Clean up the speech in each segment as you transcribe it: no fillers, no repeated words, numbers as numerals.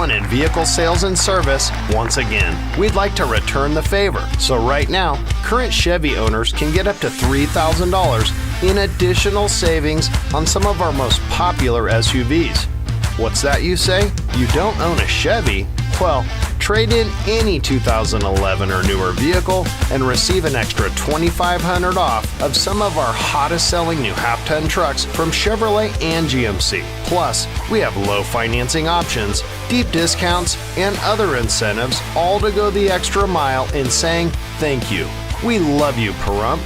#1 in vehicle sales and service, once again, we'd like to return the favor. So right now, current Chevy owners can get up to $3,000 in additional savings on some of our most popular SUVs. What's that, you say? You don't own a Chevy? Well, trade in any 2011 or newer vehicle and receive an extra $2,500 off of some of our hottest selling new half-ton trucks from Chevrolet and GMC. Plus, we have low financing options, deep discounts, and other incentives, all to go the extra mile in saying thank you. We love you, Pahrump.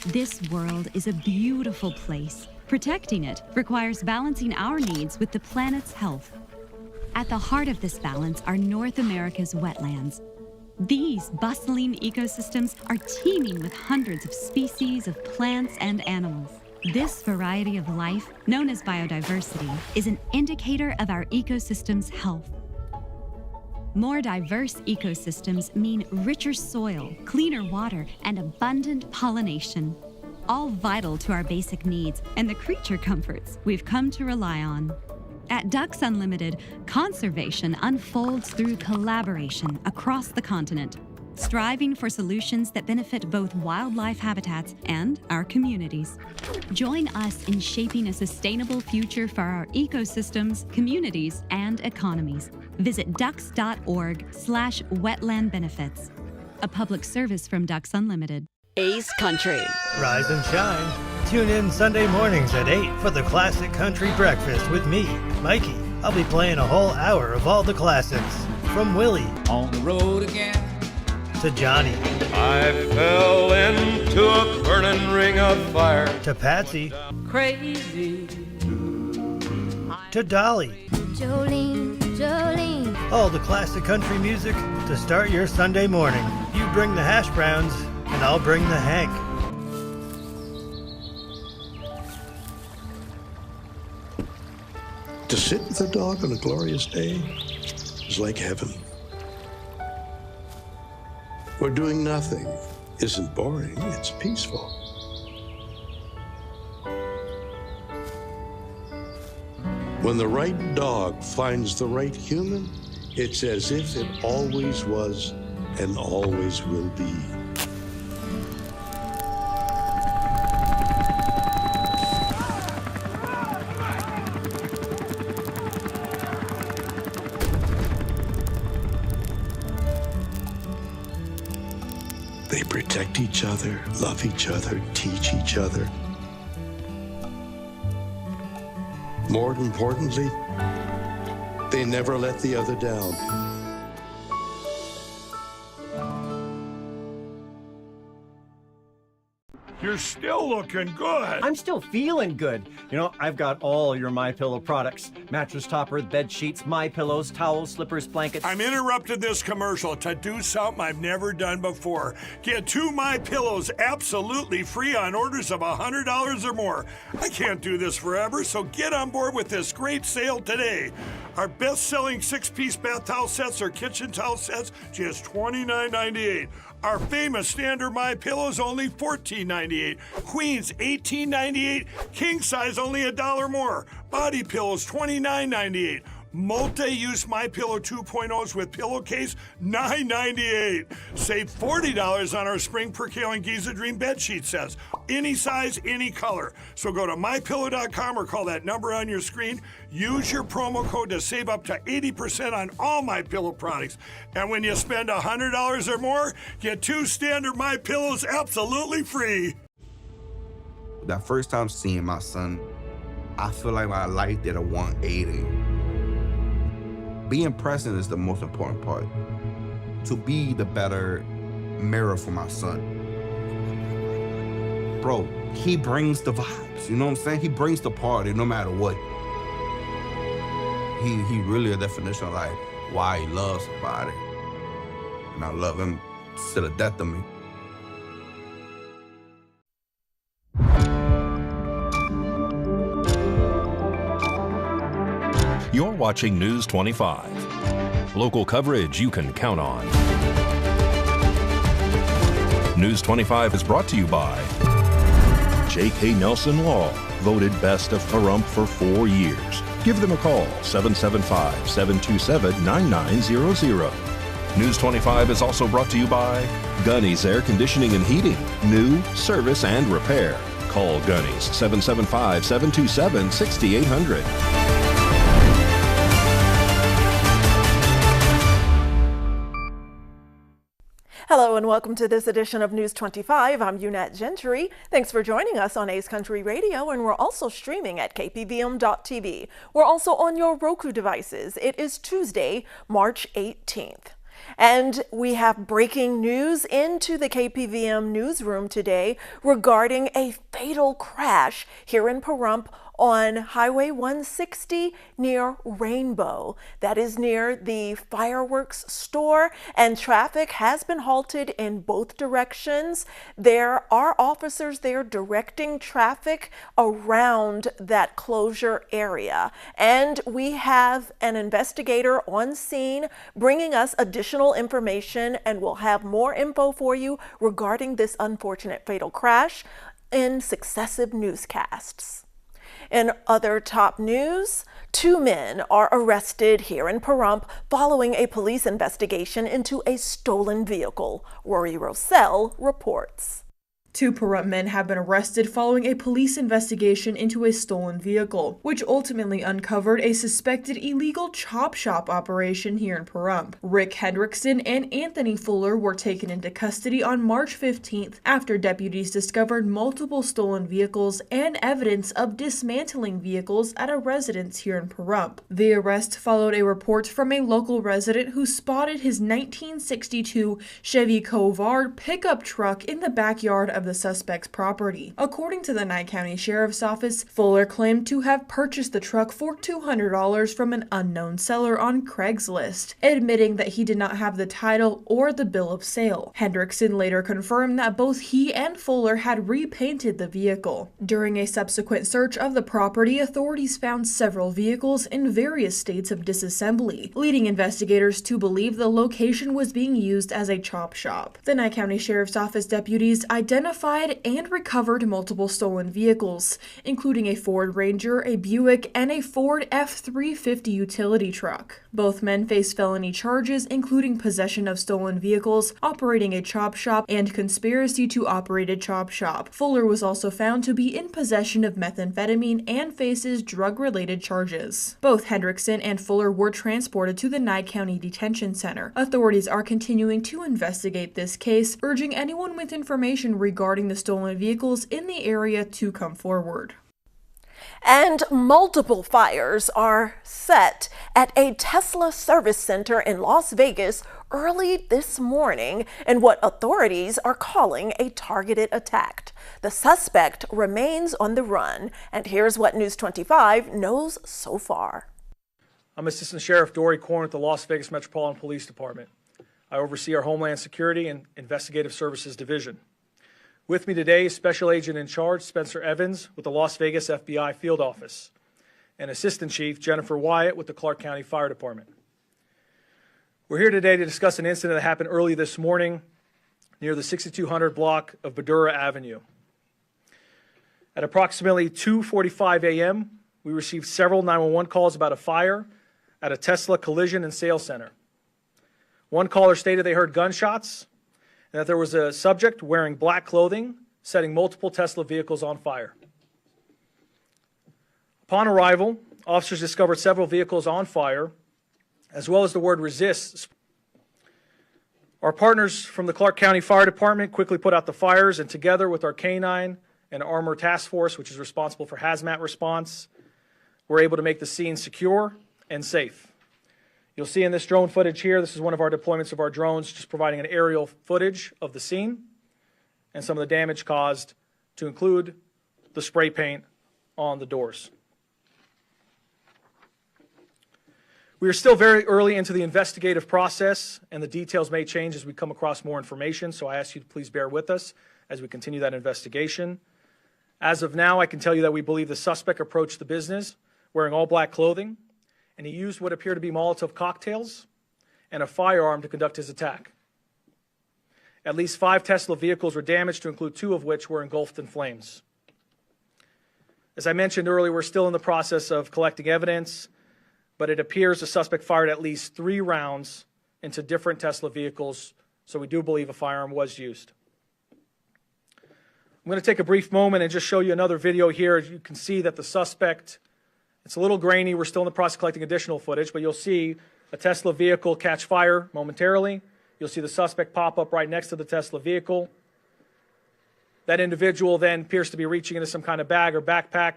This world is a beautiful place. Protecting it requires balancing our needs with the planet's health. At the heart of this balance are North America's wetlands. These bustling ecosystems are teeming with hundreds of species of plants and animals. This variety of life, known as biodiversity, is an indicator of our ecosystem's health. More diverse ecosystems mean richer soil, cleaner water, and abundant pollination, all vital to our basic needs and the creature comforts we've come to rely on. At Ducks Unlimited, conservation unfolds through collaboration across the continent, striving for solutions that benefit both wildlife habitats and our communities. Join us in shaping a sustainable future for our ecosystems, communities, and economies. Visit ducks.org/wetland benefits. A public service from Ducks Unlimited. Ace Country. Rise and shine. Tune in Sunday mornings at 8 for the Classic Country Breakfast with me, Mikey. I'll be playing a whole hour of all the classics. From Willie. On the road again. To Johnny. I fell into a burning ring of fire. To Patsy. Crazy. To Dolly. Jolene, Jolene. All the classic country music to start your Sunday morning. You bring the hash browns, and I'll bring the Hank. To sit with a dog on a glorious day is like heaven. Where doing nothing isn't boring, it's peaceful. When the right dog finds the right human, it's as if it always was and always will be. They protect each other, love each other, teach each other. More importantly, they never let the other down. You're still looking good. I'm still feeling good. You know, I've got all your MyPillow products. Mattress topper, bed sheets, MyPillows, towels, slippers, blankets. I'm interrupting this commercial to do something I've never done before. Get 2 MyPillows absolutely free on orders of $100 or more. I can't do this forever, so get on board with this great sale today. Our best-selling 6-piece bath towel sets or kitchen towel sets, just $29.98. Our famous standard MyPillows only $14.98. Queens $18.98. King size only $1 more. Body pillows $29.98. Multi-use MyPillow 2.0s with pillowcase $9.98. Save $40 on our spring percale and Giza Dream bed sheet sets. Any size, any color. So go to mypillow.com or call that number on your screen. Use your promo code to save up to 80% on all MyPillow products. And when you spend $100 or more, get 2 standard MyPillows absolutely free. That first time seeing my son, I feel like my life did a 180. Being present is the most important part. To be the better mirror for my son. Bro, he brings the vibes, you know what I'm saying? He brings the party no matter what. He really a definition of like why he loves somebody. And I love him to the death of me. You're watching News 25. Local coverage you can count on. News 25 is brought to you by J.K. Nelson Law, voted best of Pahrump for 4 years. Give them a call, 775-727-9900. News 25 is also brought to you by Gunny's Air Conditioning and Heating. New, service, and repair. Call Gunny's, 775-727-6800. Hello and welcome to this edition of News 25. I'm Unat Gentry. Thanks for joining us on Ace Country Radio, and we're also streaming at KPVM.TV. We're also on your Roku devices. It is Tuesday, March 18th. And we have breaking news into the KPVM newsroom today regarding a fatal crash here in Pahrump on Highway 160 near Rainbow. That is near the fireworks store, and traffic has been halted in both directions. There are officers there directing traffic around that closure area. And we have an investigator on scene bringing us additional information, and we'll have more info for you regarding this unfortunate fatal crash in successive newscasts. In other top news, 2 men are arrested here in Pahrump following a police investigation into a stolen vehicle. Rory Rossell reports. 2 Pahrump men have been arrested following a police investigation into a stolen vehicle, which ultimately uncovered a suspected illegal chop shop operation here in Pahrump. Rick Hendrickson and Anthony Fuller were taken into custody on March 15th after deputies discovered multiple stolen vehicles and evidence of dismantling vehicles at a residence here in Pahrump. The arrest followed a report from a local resident who spotted his 1962 Chevy Covard pickup truck in the backyard of the suspect's property. According to the Nye County Sheriff's Office, Fuller claimed to have purchased the truck for $200 from an unknown seller on Craigslist, admitting that he did not have the title or the bill of sale. Hendrickson later confirmed that both he and Fuller had repainted the vehicle. During a subsequent search of the property, authorities found several vehicles in various states of disassembly, leading investigators to believe the location was being used as a chop shop. The Nye County Sheriff's Office deputies identified and recovered multiple stolen vehicles, including a Ford Ranger, a Buick, and a Ford F-350 utility truck. Both men face felony charges, including possession of stolen vehicles, operating a chop shop, and conspiracy to operate a chop shop. Fuller was also found to be in possession of methamphetamine and faces drug-related charges. Both Hendrickson and Fuller were transported to the Nye County Detention Center. Authorities are continuing to investigate this case, urging anyone with information regarding the stolen vehicles in the area to come forward. And multiple fires are set at a Tesla service center in Las Vegas early this morning in what authorities are calling a targeted attack. The suspect remains on the run, and here's what News 25 knows so far. I'm Assistant Sheriff Dory Korn at the Las Vegas Metropolitan Police Department. I oversee our Homeland Security and Investigative Services Division. With me today is Special Agent in Charge Spencer Evans with the Las Vegas FBI Field Office and Assistant Chief Jennifer Wyatt with the Clark County Fire Department. We're here today to discuss an incident that happened early this morning near the 6200 block of Badura Avenue. At approximately 2:45 a.m., we received several 911 calls about a fire at a Tesla collision and sales center. One caller stated they heard gunshots and that there was a subject wearing black clothing setting multiple Tesla vehicles on fire. Upon arrival, officers discovered several vehicles on fire, as well as the word resist. Our partners from the Clark County Fire Department quickly put out the fires, and together with our K-9 and Armor Task Force, which is responsible for hazmat response, we're able to make the scene secure and safe. You'll see in this drone footage here, this is one of our deployments of our drones, just providing an aerial footage of the scene and some of the damage caused, to include the spray paint on the doors. We are still very early into the investigative process, and the details may change as we come across more information, so I ask you to please bear with us as we continue that investigation. As of now, I can tell you that we believe the suspect approached the business wearing all black clothing and he used what appeared to be Molotov cocktails and a firearm to conduct his attack. At least 5 Tesla vehicles were damaged, to include 2 of which were engulfed in flames. As I mentioned earlier, we're still in the process of collecting evidence, but it appears the suspect fired at least 3 rounds into different Tesla vehicles, so we do believe a firearm was used. I'm going to take a brief moment and just show you another video here. As you can see that the suspect, it's a little grainy. We're still in the process of collecting additional footage, but you'll see a Tesla vehicle catch fire momentarily. You'll see the suspect pop up right next to the Tesla vehicle. That individual then appears to be reaching into some kind of bag or backpack,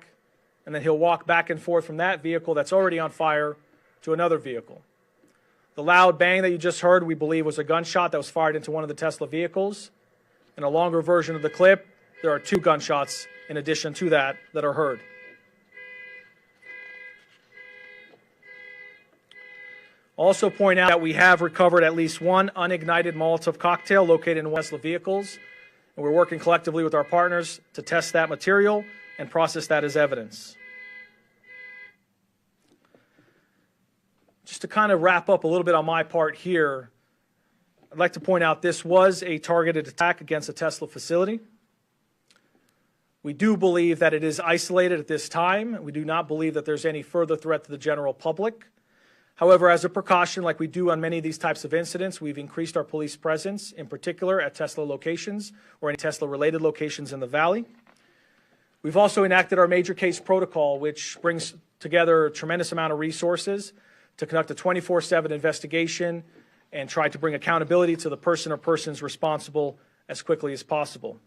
and then he'll walk back and forth from that vehicle that's already on fire to another vehicle. The loud bang that you just heard, we believe, was a gunshot that was fired into one of the Tesla vehicles. In a longer version of the clip, there are 2 gunshots in addition to that are heard. Also point out that we have recovered at least 1 unignited Molotov cocktail located in Tesla vehicles, and we're working collectively with our partners to test that material and process that as evidence. Just to kind of wrap up a little bit on my part here, I'd like to point out this was a targeted attack against a Tesla facility. We do believe that it is isolated at this time. We do not believe that there's any further threat to the general public. However, as a precaution, like we do on many of these types of incidents, we've increased our police presence, in particular at Tesla locations or any Tesla-related locations in the Valley. We've also enacted our major case protocol, which brings together a tremendous amount of resources to conduct a 24/7 investigation and try to bring accountability to the person or persons responsible as quickly as possible.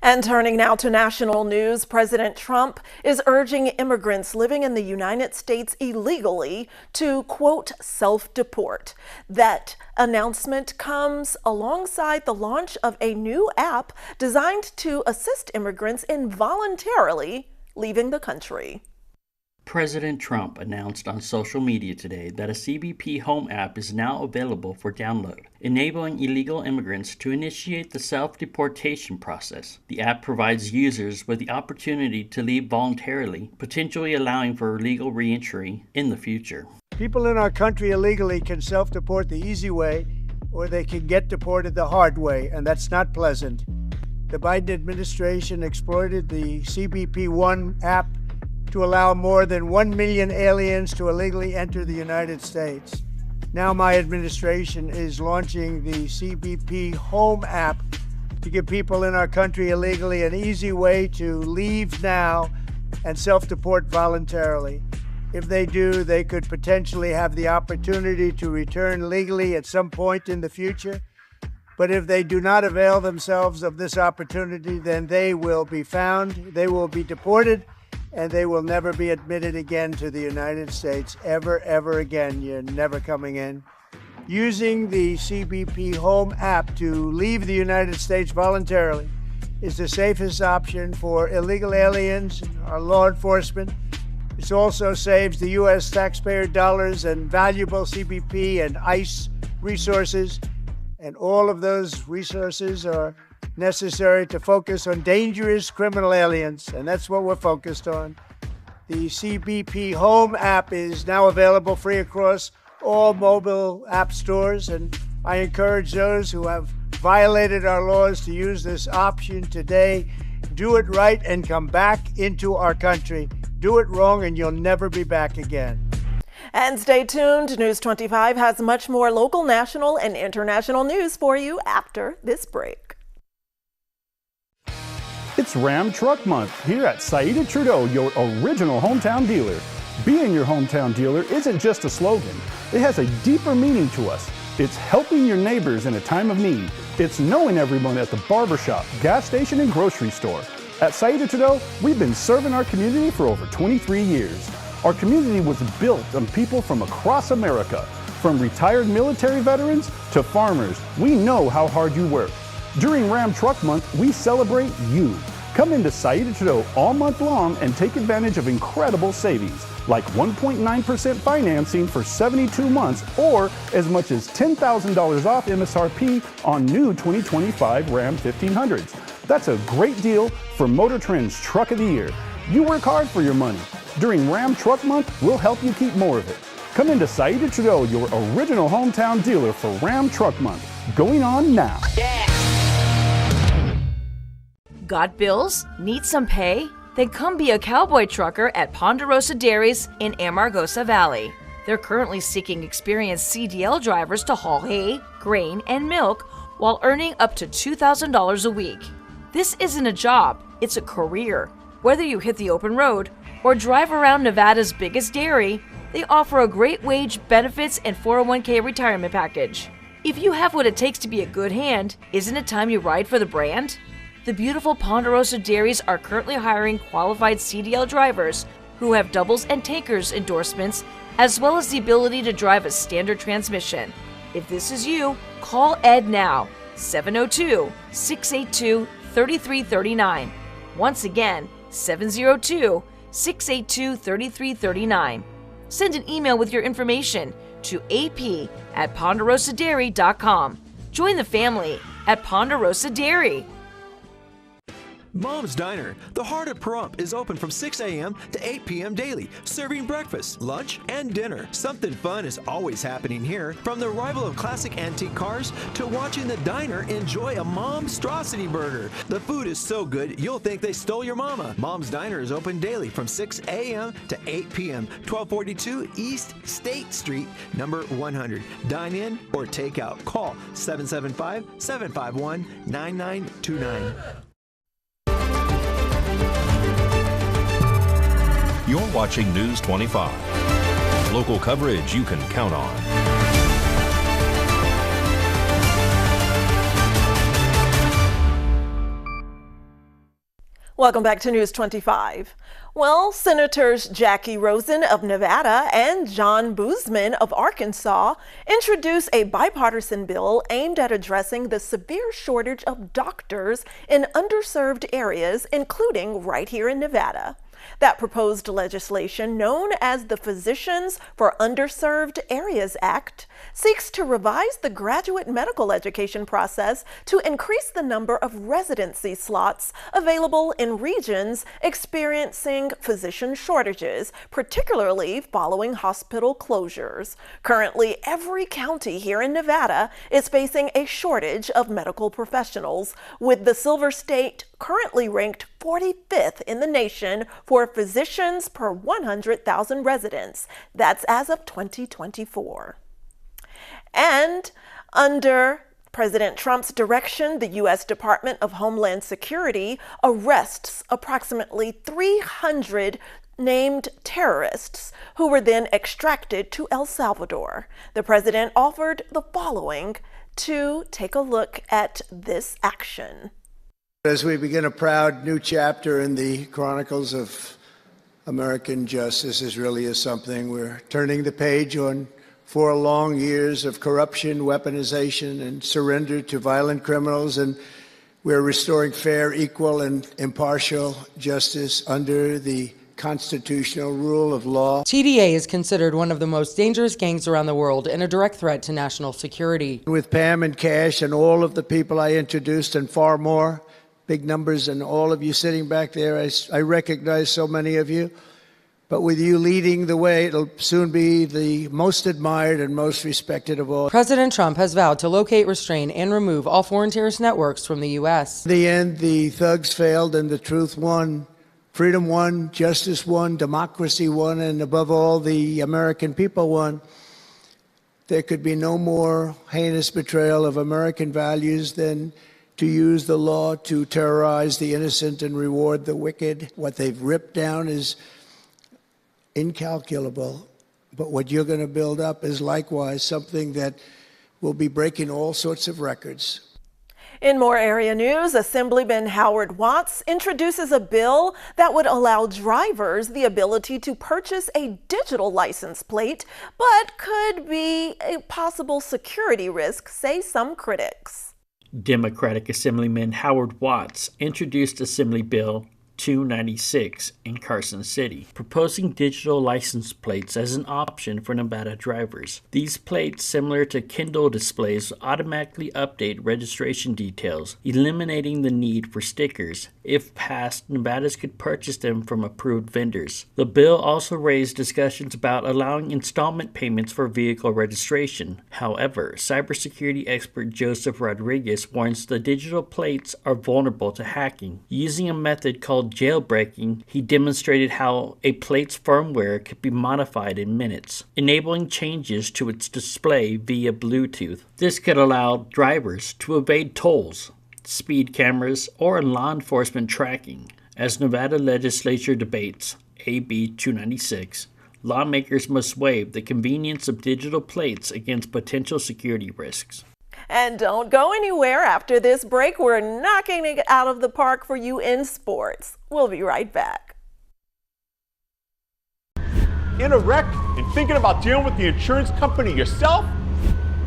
And turning now to national news, President Trump is urging immigrants living in the United States illegally to, quote, self-deport. That announcement comes alongside the launch of a new app designed to assist immigrants in voluntarily leaving the country. President Trump announced on social media today that a CBP Home app is now available for download, enabling illegal immigrants to initiate the self-deportation process. The app provides users with the opportunity to leave voluntarily, potentially allowing for legal re-entry in the future. People in our country illegally can self-deport the easy way, or they can get deported the hard way, and that's not pleasant. The Biden administration exploited the CBP One app to allow more than 1 million aliens to illegally enter the United States. Now my administration is launching the CBP Home app to give people in our country illegally an easy way to leave now and self-deport voluntarily. If they do, they could potentially have the opportunity to return legally at some point in the future. But if they do not avail themselves of this opportunity, then they will be found, they will be deported, and they will never be admitted again to the United States, ever again. You're never coming in. Using the CBP Home app to leave the United States voluntarily is the safest option for illegal aliens and our law enforcement. It also saves the U.S. taxpayer dollars and valuable CBP and ICE resources, and all of those resources are necessary to focus on dangerous criminal aliens, and that's what we're focused on. The CBP Home app is now available free across all mobile app stores, and I encourage those who have violated our laws to use this option today. Do it right and come back into our country. Do it wrong and you'll never be back again. And stay tuned. News 25 has much more local, national, and international news for you after this break. It's Ram Truck Month here at Saida Trudeau, your original hometown dealer. Being your hometown dealer isn't just a slogan. It has a deeper meaning to us. It's helping your neighbors in a time of need. It's knowing everyone at the barbershop, gas station, and grocery store. At Saida Trudeau, we've been serving our community for over 23 years. Our community was built on people from across America. From retired military veterans to farmers, we know how hard you work. During Ram Truck Month, we celebrate you. Come into Saida Trudeau all month long and take advantage of incredible savings, like 1.9% financing for 72 months or as much as $10,000 off MSRP on new 2025 Ram 1500s. That's a great deal for Motor Trend's Truck of the Year. You work hard for your money. During Ram Truck Month, we'll help you keep more of it. Come into Saida Trudeau, your original hometown dealer for Ram Truck Month. Going on now. Got bills? Need some pay? Then come be a cowboy trucker at Ponderosa Dairies in Amargosa Valley. They're currently seeking experienced CDL drivers to haul hay, grain, and milk while earning up to $2,000 a week. This isn't a job, it's a career. Whether you hit the open road or drive around Nevada's biggest dairy, they offer a great wage, benefits, and 401k retirement package. If you have what it takes to be a good hand, isn't it time you ride for the brand? The beautiful Ponderosa Dairies are currently hiring qualified CDL drivers who have doubles and tankers endorsements, as well as the ability to drive a standard transmission. If this is you, call Ed now, 702-682-3339. Once again, 702-682-3339. Send an email with your information to ap@ponderosadairy.com. Join the family at Ponderosa Dairy. Mom's Diner, the heart of Pahrump, is open from 6 a.m. to 8 p.m. daily, serving breakfast, lunch, and dinner. Something fun is always happening here, from the arrival of classic antique cars to watching the diner enjoy a Momstrosity burger. The food is so good, you'll think they stole your mama. Mom's Diner is open daily from 6 a.m. to 8 p.m., 1242 East State Street, number 100. Dine in or take out. Call 775-751-9929. You're watching News 25. Local coverage you can count on. Welcome back to News 25. Well, Senators Jackie Rosen of Nevada and John Boozman of Arkansas introduced a bipartisan bill aimed at addressing the severe shortage of doctors in underserved areas, including right here in Nevada. That proposed legislation, known as the Physicians for Underserved Areas Act, seeks to revise the graduate medical education process to increase the number of residency slots available in regions experiencing physician shortages, particularly following hospital closures. Currently, every county here in Nevada is facing a shortage of medical professionals, with the Silver State currently ranked 45th in the nation for physicians per 100,000 residents. That's as of 2024. And under President Trump's direction, the U.S. Department of Homeland Security arrests approximately 300 named terrorists who were then extracted to El Salvador. The president offered the following to take a look at this action. As we begin a proud new chapter in the chronicles of American justice, this really is something. We're turning the page on 4 long years of corruption, weaponization, and surrender to violent criminals, and we're restoring fair, equal, and impartial justice under the constitutional rule of law. TDA is considered one of the most dangerous gangs around the world and a direct threat to national security. With Pam and Cash and all of the people I introduced and far more, big numbers, and all of you sitting back there, I recognize so many of you. But with you leading the way, it'll soon be the most admired and most respected of all. President Trump has vowed to locate, restrain, and remove all foreign terrorist networks from the U.S. In the end, the thugs failed and the truth won. Freedom won, justice won, democracy won, and above all, the American people won. There could be no more heinous betrayal of American values than to use the law to terrorize the innocent and reward the wicked. What they've ripped down is incalculable, but what you're going to build up is likewise something that will be breaking all sorts of records. In more area news, Assemblyman Howard Watts introduces a bill that would allow drivers the ability to purchase a digital license plate, but could be a possible security risk, say some critics. Democratic Assemblyman Howard Watts introduced Assembly Bill 296 in Carson City, proposing digital license plates as an option for Nevada drivers. These plates, similar to Kindle displays, automatically update registration details, eliminating the need for stickers. If passed, Nevadans could purchase them from approved vendors. The bill also raised discussions about allowing installment payments for vehicle registration. However, cybersecurity expert Joseph Rodriguez warns the digital plates are vulnerable to hacking. Using a method called jailbreaking, he demonstrated how a plate's firmware could be modified in minutes, enabling changes to its display via Bluetooth. This could allow drivers to evade tolls, speed cameras, or law enforcement tracking. As Nevada legislature debates AB 296, lawmakers must weigh the convenience of digital plates against potential security risks. And don't go anywhere. After this break, we're knocking it out of the park for you in sports. We'll be right back. In a wreck and thinking about dealing with the insurance company yourself?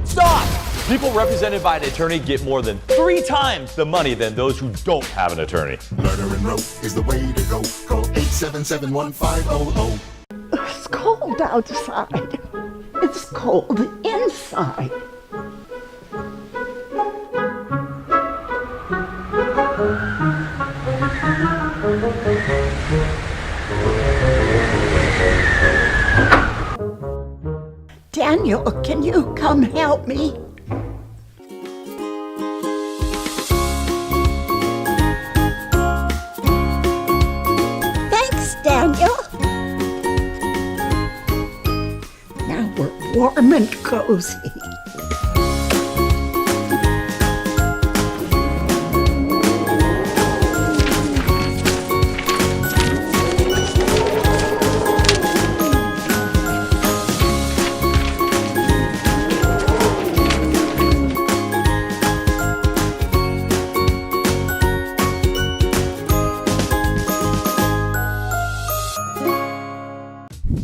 Stop! People represented by an attorney get more than 3 times the money than those who don't have an attorney. Murder and rope is the way to go. Call 877-1500. It's cold outside. It's cold inside. Daniel, can you come help me? Thanks, Daniel. Now we're warm and cozy.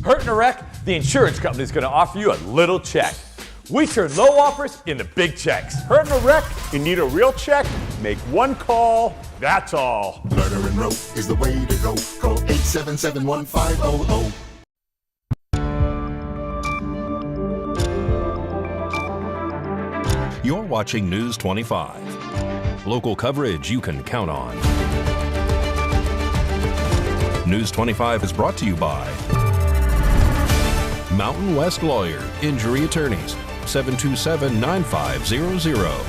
Hurt in a wreck? The insurance company is going to offer you a little check. We turn low offers into big checks. Hurt in a wreck? You need a real check? Make one call, that's all. Murder and rope is the way to go. Call 877-1500. You're watching News 25. Local coverage you can count on. News 25 is brought to you by Mountain West Lawyer, Injury Attorneys, 727-9500.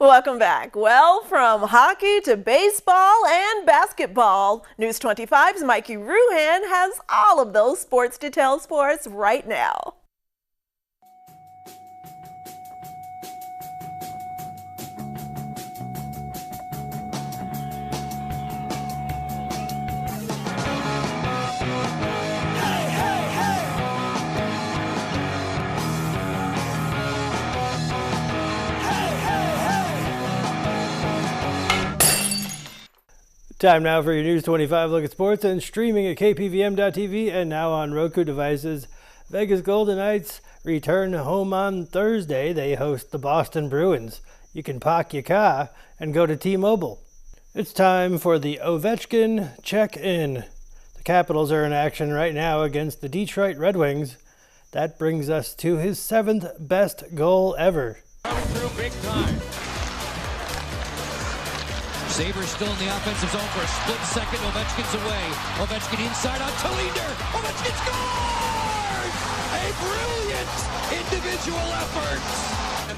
Welcome back. Well, from hockey to baseball and basketball, News 25's Mikey Ruhan has all of those sports details for us right now. Time now for your News 25 look at sports and streaming at KPVM.TV and now on Roku devices. Vegas Golden Knights return home on Thursday. They host the Boston Bruins. You can park your car and go to T-Mobile. It's time for the Ovechkin check-in. The Capitals are in action right now against the Detroit Red Wings. That brings us to his 7th best goal ever. Through big time. Sabres still in the offensive zone for a split second. Ovechkin's away. Ovechkin inside on Talinder. Ovechkin scores! A brilliant individual effort.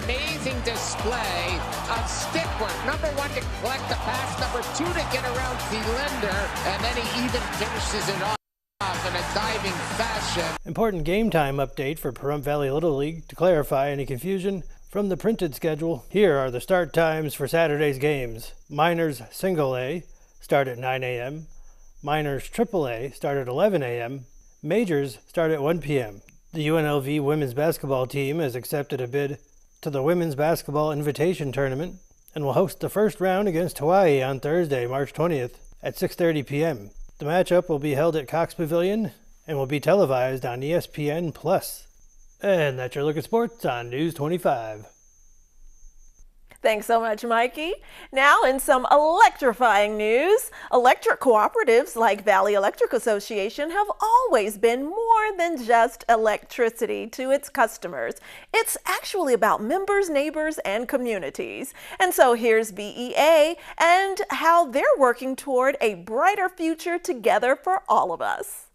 Amazing display of stick work. Number 1 to collect the pass. Number 2 to get around Nylander. And then he even finishes it off in a diving fashion. Important game time update for Pahrump Valley Little League. To clarify any confusion, from the printed schedule, here are the start times for Saturday's games. Minors Single A start at 9 a.m. Minors Triple A start at 11 a.m. Majors start at 1 p.m. The UNLV women's basketball team has accepted a bid to the Women's Basketball Invitation Tournament and will host the first round against Hawaii on Thursday, March 20th at 6:30 p.m. The matchup will be held at Cox Pavilion and will be televised on ESPN+. And that's your look at sports on News 25. Thanks so much, Mikey. Now, in some electrifying news, electric cooperatives like Valley Electric Association have always been more than just electricity to its customers. It's actually about members, neighbors, and communities. And so here's VEA and how they're working toward a brighter future together for all of us.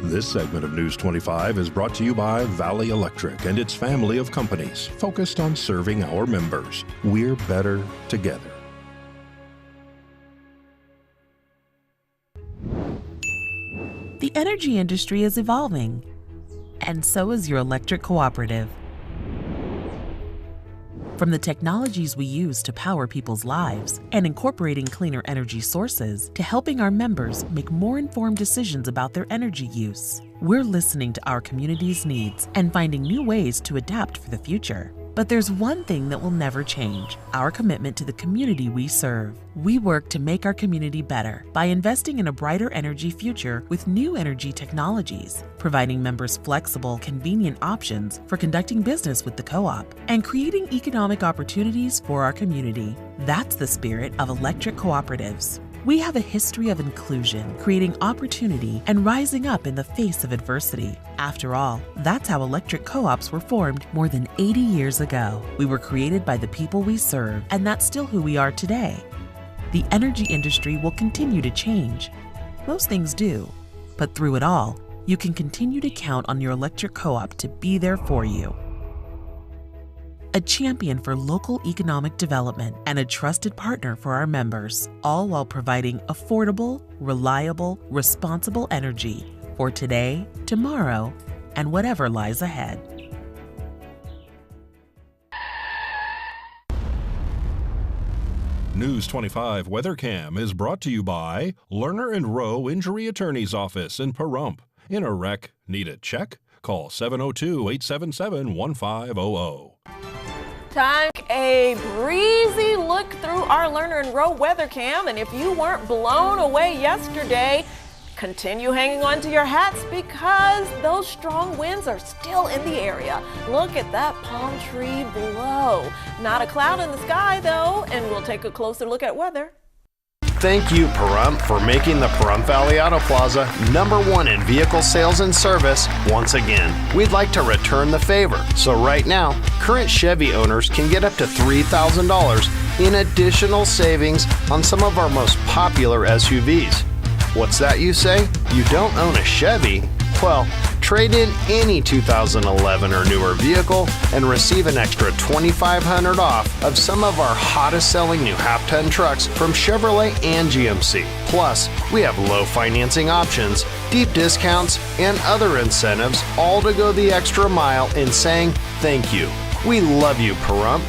This segment of News 25 is brought to you by Valley Electric and its family of companies focused on serving our members. We're better together. The energy industry is evolving, and so is your electric cooperative. From the technologies we use to power people's lives and incorporating cleaner energy sources to helping our members make more informed decisions about their energy use, we're listening to our community's needs and finding new ways to adapt for the future. But there's one thing that will never change: our commitment to the community we serve. We work to make our community better by investing in a brighter energy future with new energy technologies, providing members flexible, convenient options for conducting business with the co-op, and creating economic opportunities for our community. That's the spirit of electric cooperatives. We have a history of inclusion, creating opportunity, and rising up in the face of adversity. After all, that's how electric co-ops were formed more than 80 years ago. We were created by the people we serve, and that's still who we are today. The energy industry will continue to change. Most things do, but through it all, you can continue to count on your electric co-op to be there for you. A champion for local economic development and a trusted partner for our members, all while providing affordable, reliable, responsible energy for today, tomorrow, and whatever lies ahead. News 25 WeatherCam is brought to you by Lerner and Rowe Injury Attorney's Office in Pahrump. In a wreck, need a check? Call 702-877-1500. Time for a breezy look through our Lerner and Rowe weather cam, and if you weren't blown away yesterday, continue hanging on to your hats because those strong winds are still in the area. Look at that palm tree below. Not a cloud in the sky though, and we'll take a closer look at weather. Thank you, Pahrump, for making the Pahrump Valley Auto Plaza #1 in vehicle sales and service once again. We'd like to return the favor. So right now, current Chevy owners can get up to $3,000 in additional savings on some of our most popular SUVs. What's that, you say? You don't own a Chevy? Well, trade in any 2011 or newer vehicle and receive an extra $2,500 off of some of our hottest selling new half-ton trucks from Chevrolet and GMC. Plus, we have low financing options, deep discounts, and other incentives, all to go the extra mile in saying thank you. We love you, Pahrump.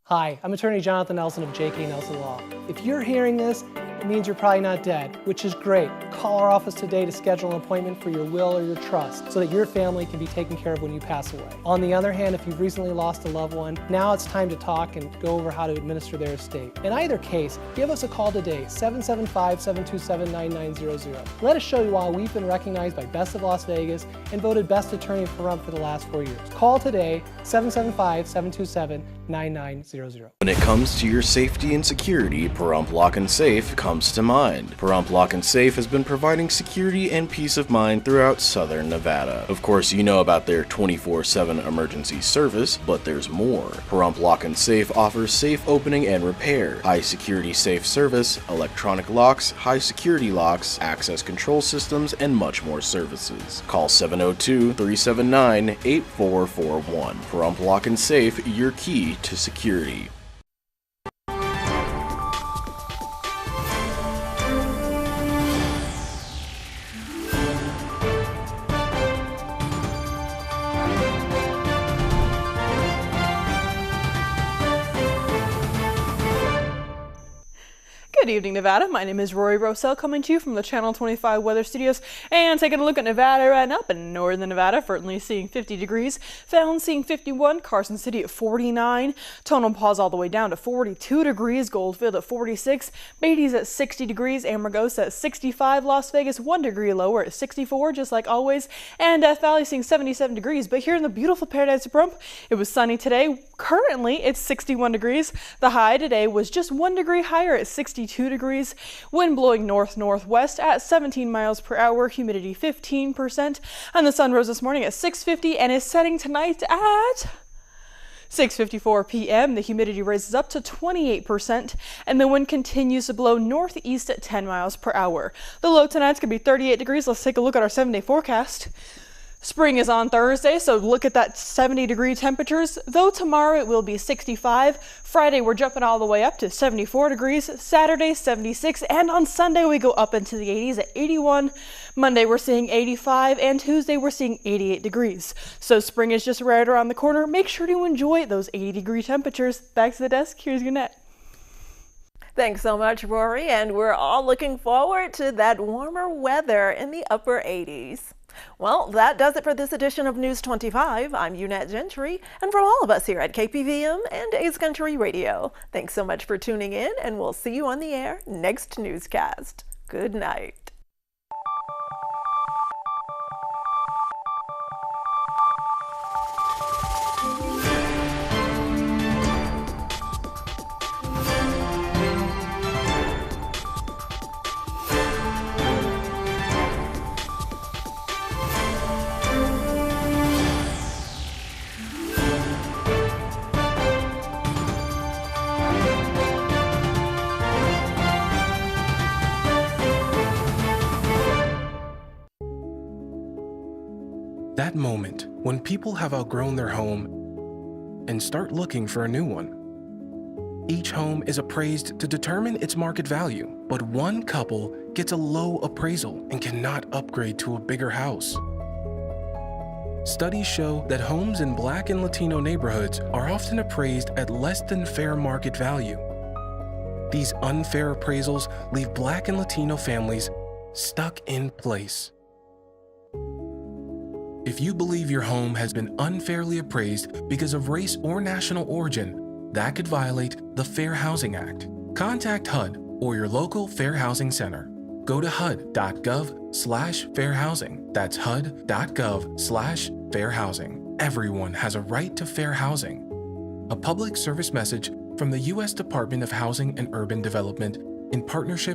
Hi, I'm attorney Jonathan Nelson of J.K. Nelson Law. If you're hearing this, it means you're probably not dead, which is great. Call our office today to schedule an appointment for your will or your trust so that your family can be taken care of when you pass away. On the other hand, if you've recently lost a loved one, now it's time to talk and go over how to administer their estate. In either case, give us a call today, 775-727-9900. Let us show you why we've been recognized by Best of Las Vegas and voted Best Attorney in Pahrump for the last 4 years. Call today, 775-727-9900. When it comes to your safety and security, Pahrump Lock and Safe comes to mind. Pahrump Lock and Safe has been providing security and peace of mind throughout southern Nevada. Of course, you know about their 24/7 emergency service, but there's more. Pahrump Lock and Safe offers safe opening and repair, high security safe service, electronic locks, high security locks, access control systems, and much more services. Call 702-379-8441. Pahrump Lock and Safe, your key to security. Good evening, Nevada. My name is Rory Rossell, coming to you from the Channel 25 Weather Studios and taking a look at Nevada right now. Up in northern Nevada, Fernley seeing 50 degrees, Fallon seeing 51, Carson City at 49, Tonopah's all the way down to 42 degrees, Goldfield at 46, Beatty's at 60 degrees, Amargosa at 65, Las Vegas 1 degree lower at 64, just like always, and Death Valley seeing 77 degrees. But here in the beautiful Paradise of Pahrump, it was sunny today. Currently, it's 61 degrees. The high today was just 1 degree higher at 62 degrees. Wind blowing north-northwest at 17 miles per hour, humidity 15%. And the sun rose this morning at 6:50 and is setting tonight at 6:54 p.m. The humidity raises up to 28%, and the wind continues to blow northeast at 10 miles per hour. The low tonight's going to be 38 degrees. Let's take a look at our 7-day forecast. Spring is on Thursday, so look at that 70-degree temperatures, though tomorrow it will be 65. Friday, we're jumping all the way up to 74 degrees. Saturday, 76, and on Sunday, we go up into the 80s at 81. Monday, we're seeing 85, and Tuesday, we're seeing 88 degrees. So spring is just right around the corner. Make sure to enjoy those 80-degree temperatures. Back to the desk, here's Yunette. Thanks so much, Rory, and we're all looking forward to that warmer weather in the upper 80s. Well, that does it for this edition of News 25. I'm Yunette Gentry, and from all of us here at KPVM and A's Country Radio, thanks so much for tuning in, and we'll see you on the air next newscast. Good night. That moment when people have outgrown their home and start looking for a new one. Each home is appraised to determine its market value, but one couple gets a low appraisal and cannot upgrade to a bigger house. Studies show that homes in Black and Latino neighborhoods are often appraised at less than fair market value. These unfair appraisals leave Black and Latino families stuck in place. If you believe your home has been unfairly appraised because of race or national origin, that could violate the Fair Housing Act. Contact HUD or your local Fair Housing Center. Go to hud.gov/fairhousing. That's hud.gov/fairhousing. Everyone has a right to fair housing. A public service message from the U.S. Department of Housing and Urban Development in partnership